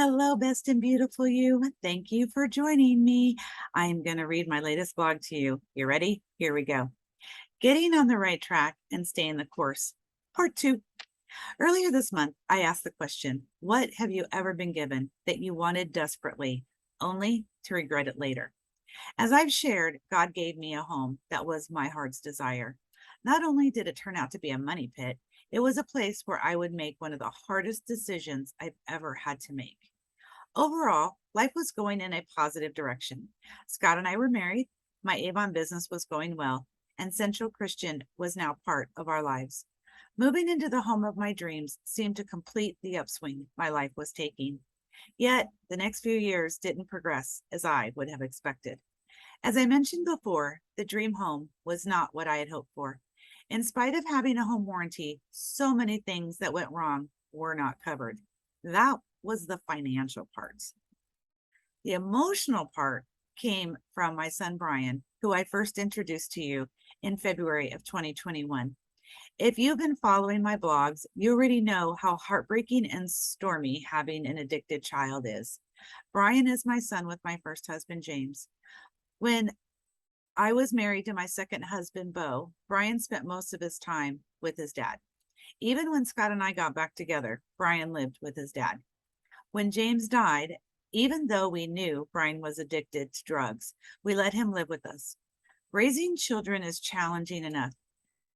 Hello, best and beautiful you. Thank you for joining me. I'm going to read my latest blog to you. You ready? Here we go. Getting on the right track and staying the course. Part 2. Earlier this month, I asked the question, what have you ever been given that you wanted desperately, only to regret it later? As I've shared, God gave me a home that was my heart's desire. Not only did it turn out to be a money pit, it was a place where I would make one of the hardest decisions I've ever had to make. Overall, life was going in a positive direction. Scott and I were married, my Avon business was going well, and Central Christian was now part of our lives. Moving into the home of my dreams seemed to complete the upswing my life was taking. Yet, the next few years didn't progress as I would have expected. As I mentioned before, the dream home was not what I had hoped for. In spite of having a home warranty, so many things that went wrong were not covered. That was the financial part. The emotional part came from my son, Brian, who I first introduced to you in February of 2021. If you've been following my blogs, you already know how heartbreaking and stormy having an addicted child is. Brian is my son with my first husband, James. When I was married to my second husband, Bo, Brian spent most of his time with his dad. Even when Scott and I got back together, Brian lived with his dad. When James died, even though we knew Brian was addicted to drugs, we let him live with us. Raising children is challenging enough.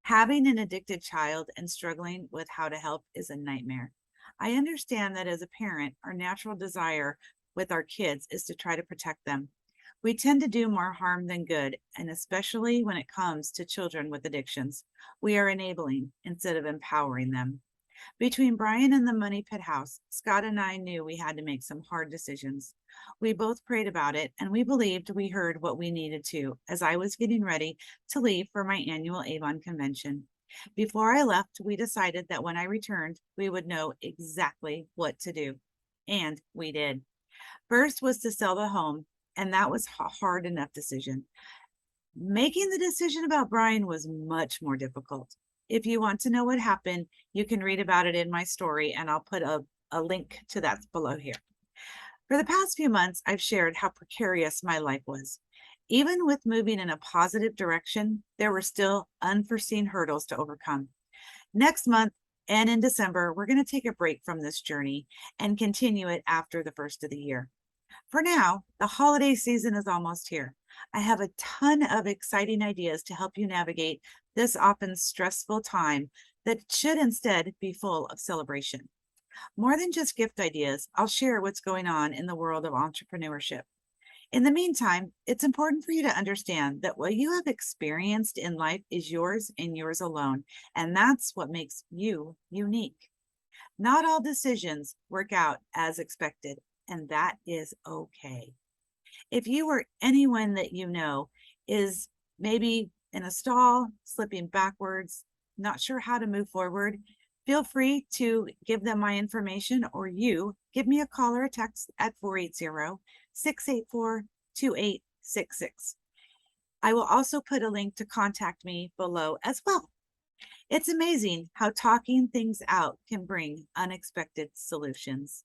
Having an addicted child and struggling with how to help is a nightmare. I understand that as a parent, our natural desire with our kids is to try to protect them. We tend to do more harm than good, and especially when it comes to children with addictions, we are enabling instead of empowering them. Between Brian and the Money Pit House, Scott and I knew we had to make some hard decisions. We both prayed about it, and we believed we heard what we needed to as I was getting ready to leave for my annual Avon convention. Before I left, we decided that when I returned, we would know exactly what to do. And we did. First was to sell the home, and that was a hard enough decision. Making the decision about Brian was much more difficult. If you want to know what happened, you can read about it in my story, and I'll put a link to that below here. For the past few months, I've shared how precarious my life was. Even with moving in a positive direction, there were still unforeseen hurdles to overcome. Next month and in December, we're going to take a break from this journey and continue it after the first of the year. For now, the holiday season is almost here. I have a ton of exciting ideas to help you navigate this often stressful time that should instead be full of celebration. More than just gift ideas, I'll share what's going on in the world of entrepreneurship. In the meantime, it's important for you to understand that what you have experienced in life is yours and yours alone, and that's what makes you unique. Not all decisions work out as expected, and that is okay. If you or anyone that you know is maybe in a stall, slipping backwards, not sure how to move forward, feel free to give them my information, or you give me a call or a text at 480-684-2866. I will also put a link to contact me below as well. It's amazing how talking things out can bring unexpected solutions.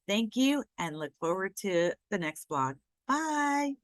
Thank you, and look forward to the next blog. Bye.